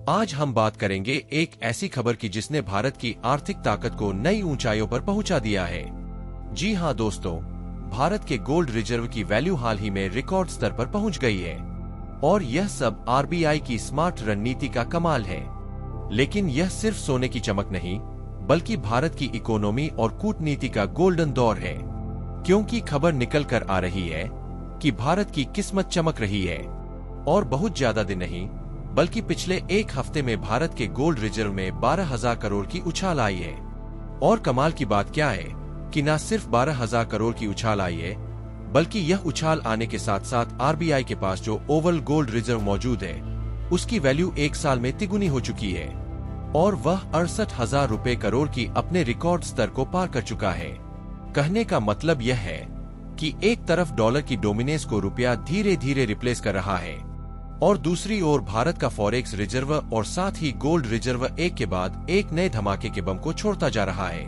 आज हम बात करेंगे एक ऐसी खबर की जिसने भारत की आर्थिक ताकत को नई ऊंचाइयों पर पहुंचा दिया है। जी हां दोस्तों, भारत के गोल्ड रिजर्व की वैल्यू हाल ही में रिकॉर्ड स्तर पर पहुंच गई है और यह सब आरबीआई की स्मार्ट रणनीति का कमाल है। लेकिन यह सिर्फ सोने की चमक नहीं, बल्कि भारत की इकोनॉमी और कूटनीति का गोल्डन दौर है, क्योंकि खबर निकल कर आ रही है कि भारत की किस्मत चमक रही है और बहुत ज्यादा दिन नहीं, बल्कि पिछले एक हफ्ते में भारत के गोल्ड रिजर्व में 12,000 करोड़ की उछाल आई है। और कमाल की बात क्या है कि न सिर्फ 12,000 करोड़ की उछाल आई है, बल्कि यह उछाल आने के साथ साथ आरबीआई के पास जो ओवरऑल गोल्ड रिजर्व मौजूद है उसकी वैल्यू एक साल में तिगुनी हो चुकी है और वह 68,000 करोड़ की अपने रिकॉर्ड स्तर को पार कर चुका है। कहने का मतलब यह है कि एक तरफ डॉलर की डोमिनेंस को रुपया धीरे धीरे रिप्लेस कर रहा है और दूसरी ओर भारत का फॉरेक्स रिजर्व और साथ ही गोल्ड रिजर्व एक के बाद एक नए धमाके के बम को छोड़ता जा रहा है,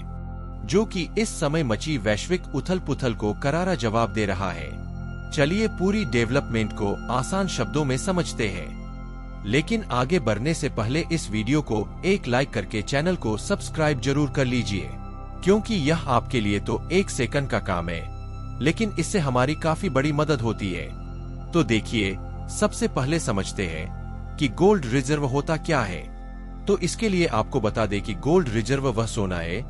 जो कि इस समय मची वैश्विक उथल पुथल को करारा जवाब दे रहा है। चलिए पूरी डेवलपमेंट को आसान शब्दों में समझते हैं, लेकिन आगे बढ़ने से पहले इस वीडियो को एक लाइक करके चैनल को सब्सक्राइब जरूर कर लीजिए, क्योंकि यह आपके लिए तो एक सेकंड का काम है, लेकिन इससे हमारी काफी बड़ी मदद होती है। तो देखिए, सबसे पहले समझते हैं कि गोल्ड रिजर्व होता क्या है। तो इसके लिए आपको बता दें कि गोल्ड रिजर्व वह सोना है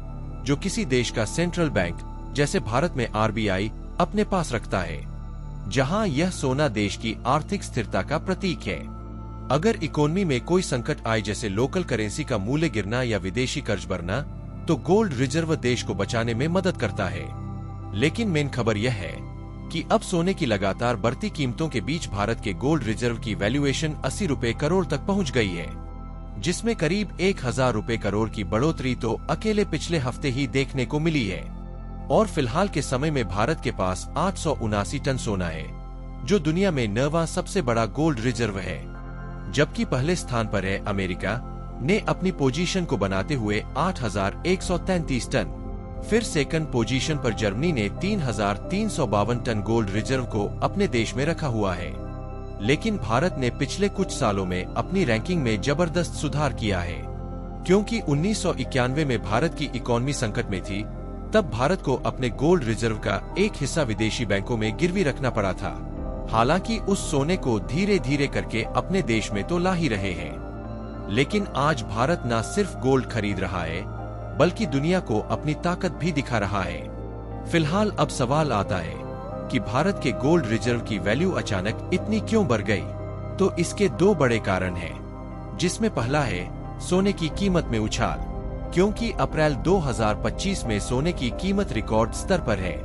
जो किसी देश का सेंट्रल बैंक जैसे भारत में आरबीआई अपने पास रखता है, जहां यह सोना देश की आर्थिक स्थिरता का प्रतीक है। अगर इकोनॉमी में कोई संकट आए जैसे लोकल करेंसी का मूल्य गिरना या विदेशी कर्ज बढ़ना, तो गोल्ड रिजर्व देश को बचाने में मदद करता है। लेकिन मेन खबर यह है कि अब सोने की लगातार बढ़ती कीमतों के बीच भारत के गोल्ड रिजर्व की वैल्यूएशन 80 रुपए करोड़ तक पहुंच गई है, जिसमें करीब 1,000 रुपए करोड़ की बढ़ोतरी तो अकेले पिछले हफ्ते ही देखने को मिली है। और फिलहाल के समय में भारत के पास 879 टन सोना है, जो दुनिया में 9वां सबसे बड़ा गोल्ड रिजर्व है, जबकि पहले स्थान पर है अमेरिका ने अपनी पोजीशन को बनाते हुए 8,133 टन। फिर सेकंड पोजीशन पर जर्मनी ने 3,352 टन गोल्ड रिजर्व को अपने देश में रखा हुआ है। लेकिन भारत ने पिछले कुछ सालों में अपनी रैंकिंग में जबरदस्त सुधार किया है, क्योंकि 1991 में भारत की इकोनॉमी संकट में थी। तब भारत को अपने गोल्ड रिजर्व का एक हिस्सा विदेशी बैंकों में गिरवी रखना पड़ा था। हालांकि उस सोने को धीरे धीरे करके अपने देश में तो ला ही रहे हैं, लेकिन आज भारत न सिर्फ गोल्ड खरीद रहा है, बल्कि दुनिया को अपनी ताकत भी दिखा रहा है। फिलहाल अब सवाल आता है कि भारत के गोल्ड रिजर्व की वैल्यू अचानक इतनी क्यों बढ़ गई। तो इसके दो बड़े कारण हैं, जिसमें पहला है सोने की कीमत में उछाल, क्योंकि अप्रैल 2025 में सोने की कीमत रिकॉर्ड स्तर पर है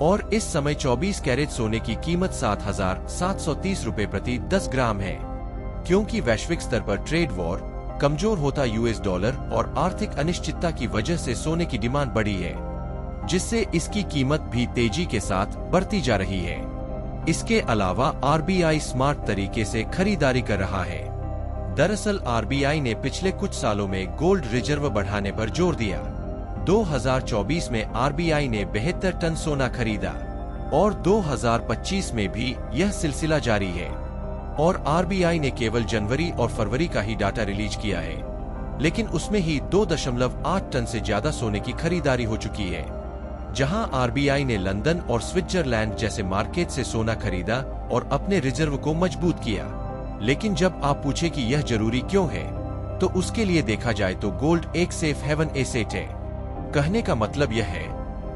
और इस समय 24 कैरेट सोने की कीमत 7,730 रुपए प्रति 10 ग्राम है, क्योंकि वैश्विक स्तर पर ट्रेड वॉर, कमजोर होता यूएस डॉलर और आर्थिक अनिश्चितता की वजह से सोने की डिमांड बढ़ी है, जिससे इसकी कीमत भी तेजी के साथ बढ़ती जा रही है। इसके अलावा आरबीआई स्मार्ट तरीके से खरीदारी कर रहा है। दरअसल आरबीआई ने पिछले कुछ सालों में गोल्ड रिजर्व बढ़ाने पर जोर दिया। 2024 में आरबीआई ने 72 टन सोना खरीदा और 2025 में भी यह सिलसिला जारी है। और आरबीआई ने केवल जनवरी और फरवरी का ही डाटा रिलीज किया है, लेकिन उसमें ही 2.8 टन से ज्यादा सोने की खरीदारी हो चुकी है, जहां आरबीआई ने लंदन और स्विट्जरलैंड जैसे मार्केट से सोना खरीदा और अपने रिजर्व को मजबूत किया। लेकिन जब आप पूछे कि यह जरूरी क्यों है, तो उसके लिए देखा जाए तो गोल्ड एक सेफ हेवन एसेट है। कहने का मतलब यह है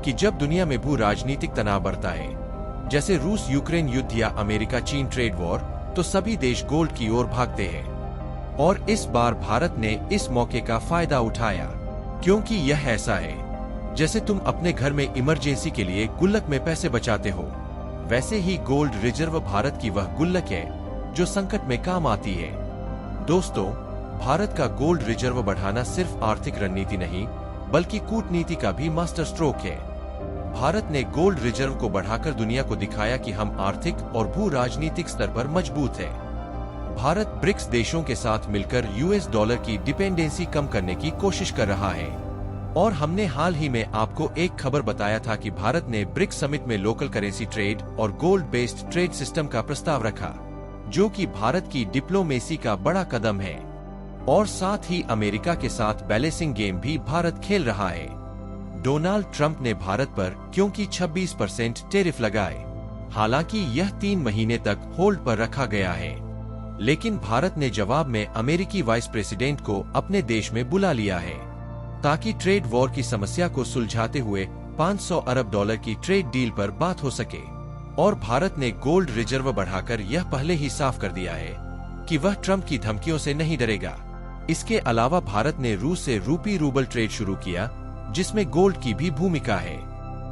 कि जब दुनिया में भू राजनीतिक तनाव बढ़ता है, जैसे रूस यूक्रेन युद्ध या अमेरिका चीन ट्रेड वॉर, तो सभी देश गोल्ड की ओर भागते हैं। और इस बार भारत ने इस मौके का फायदा उठाया, क्योंकि यह ऐसा है जैसे तुम अपने घर में इमरजेंसी के लिए गुल्लक में पैसे बचाते हो, वैसे ही गोल्ड रिजर्व भारत की वह गुल्लक है जो संकट में काम आती है। दोस्तों, भारत का गोल्ड रिजर्व बढ़ाना सिर्फ आर्थिक रणनीति नहीं, बल्कि कूटनीति का भी मास्टर स्ट्रोक है। भारत ने गोल्ड रिजर्व को बढ़ाकर दुनिया को दिखाया कि हम आर्थिक और भू राजनीतिक स्तर पर मजबूत है। भारत ब्रिक्स देशों के साथ मिलकर यूएस डॉलर की डिपेंडेंसी कम करने की कोशिश कर रहा है। और हमने हाल ही में आपको एक खबर बताया था कि भारत ने ब्रिक्स समिट में लोकल करेंसी ट्रेड और गोल्ड बेस्ड ट्रेड सिस्टम का प्रस्ताव रखा, जो कि भारत की डिप्लोमेसी का बड़ा कदम है। और साथ ही अमेरिका के साथ बैलेंसिंग गेम भी भारत खेल रहा है। डोनाल्ड ट्रंप ने भारत पर क्योंकि 26% टैरिफ लगाए, हालांकि यह 3 महीने तक होल्ड पर रखा गया है, लेकिन भारत ने जवाब में अमेरिकी वाइस प्रेसिडेंट को अपने देश में बुला लिया है ताकि ट्रेड वॉर की समस्या को सुलझाते हुए $500 अरब की ट्रेड डील पर बात हो सके। और भारत ने गोल्ड रिजर्व बढ़ाकर यह पहले ही साफ कर दिया है कि वह ट्रंप की धमकियों से नहीं डरेगा। इसके अलावा भारत ने रूस से रूपी रूबल ट्रेड शुरू किया, जिसमें गोल्ड की भी भूमिका है।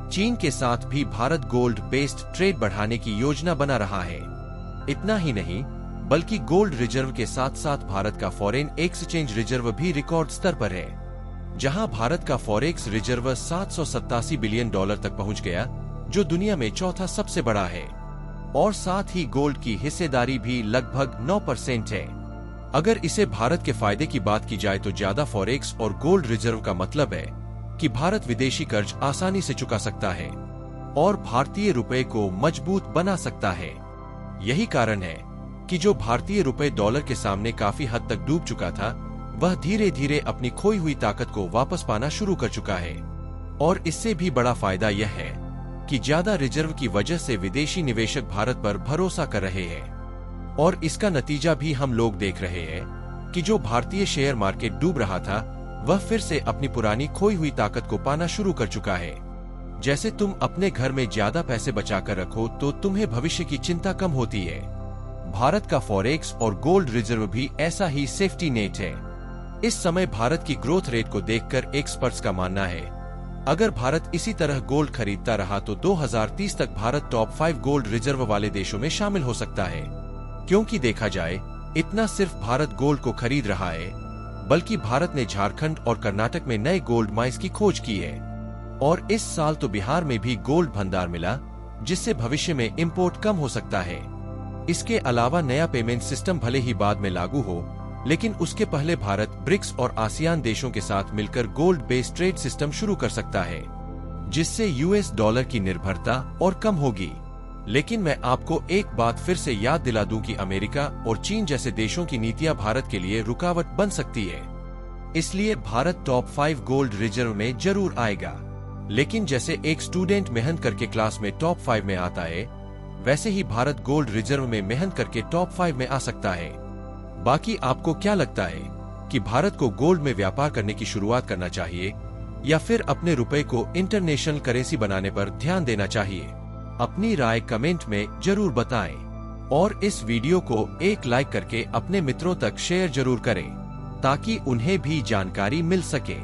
चीन के साथ भी भारत गोल्ड बेस्ड ट्रेड बढ़ाने की योजना बना रहा है। इतना ही नहीं, बल्कि गोल्ड रिजर्व के साथ साथ भारत का फॉरेन एक्सचेंज रिजर्व भी रिकॉर्ड स्तर पर है, जहां भारत का फॉरेक्स रिजर्व $787 बिलियन तक पहुंच गया, जो दुनिया में चौथा सबसे बड़ा है। और साथ ही गोल्ड की हिस्सेदारी भी लगभग 9% है। अगर इसे भारत के फायदे की बात की जाए तो ज्यादा फॉरेक्स और गोल्ड रिजर्व का मतलब है कि भारत विदेशी कर्ज आसानी से चुका सकता है और भारतीय रुपए को मजबूत बना सकता है। यही कारण है कि जो भारतीय रुपए डॉलर के सामने काफी हद तक डूब चुका था, वह धीरे धीरे अपनी खोई हुई ताकत को वापस पाना शुरू कर चुका है। और इससे भी बड़ा फायदा यह है कि ज्यादा रिजर्व की वजह से विदेशी निवेशक भारत पर भरोसा कर रहे हैं। और इसका नतीजा भी हम लोग देख रहे हैं कि जो भारतीय शेयर मार्केट डूब रहा था, वह फिर से अपनी पुरानी खोई हुई ताकत को पाना शुरू कर चुका है। जैसे तुम अपने घर में ज्यादा पैसे बचाकर रखो तो तुम्हें भविष्य की चिंता कम होती है। भारत का फॉरेक्स और गोल्ड रिजर्व भी ऐसा ही सेफ्टी नेट है। इस समय भारत की ग्रोथ रेट को देखकर एक्सपर्ट्स का मानना है, अगर भारत इसी तरह गोल्ड खरीदता रहा तो 2030 तक भारत टॉप 5 गोल्ड रिजर्व वाले देशों में शामिल हो सकता है। क्योंकि देखा जाए, इतना सिर्फ भारत गोल्ड को खरीद रहा है, बल्कि भारत ने झारखंड और कर्नाटक में नए गोल्ड माइंस की खोज की है। और इस साल तो बिहार में भी गोल्ड भंडार मिला, जिससे भविष्य में इंपोर्ट कम हो सकता है। इसके अलावा नया पेमेंट सिस्टम भले ही बाद में लागू हो, लेकिन उसके पहले भारत ब्रिक्स और आसियान देशों के साथ मिलकर गोल्ड बेस्ड ट्रेड सिस्टम शुरू कर सकता है, जिससे यूएस डॉलर की निर्भरता और कम होगी। लेकिन मैं आपको एक बात फिर से याद दिला दूं कि अमेरिका और चीन जैसे देशों की नीतियां भारत के लिए रुकावट बन सकती है। इसलिए भारत टॉप 5 गोल्ड रिजर्व में जरूर आएगा। लेकिन जैसे एक स्टूडेंट मेहनत करके क्लास में टॉप 5 में आता है, वैसे ही भारत गोल्ड रिजर्व में मेहनत करके टॉप 5 में आ सकता है। बाकी आपको क्या लगता है कि भारत को गोल्ड में व्यापार करने की शुरुआत करना चाहिए या फिर अपने रुपए को इंटरनेशनल करेंसी बनाने पर ध्यान देना चाहिए? अपनी राय कमेंट में जरूर बताएं और इस वीडियो को एक लाइक करके अपने मित्रों तक शेयर जरूर करें ताकि उन्हें भी जानकारी मिल सके।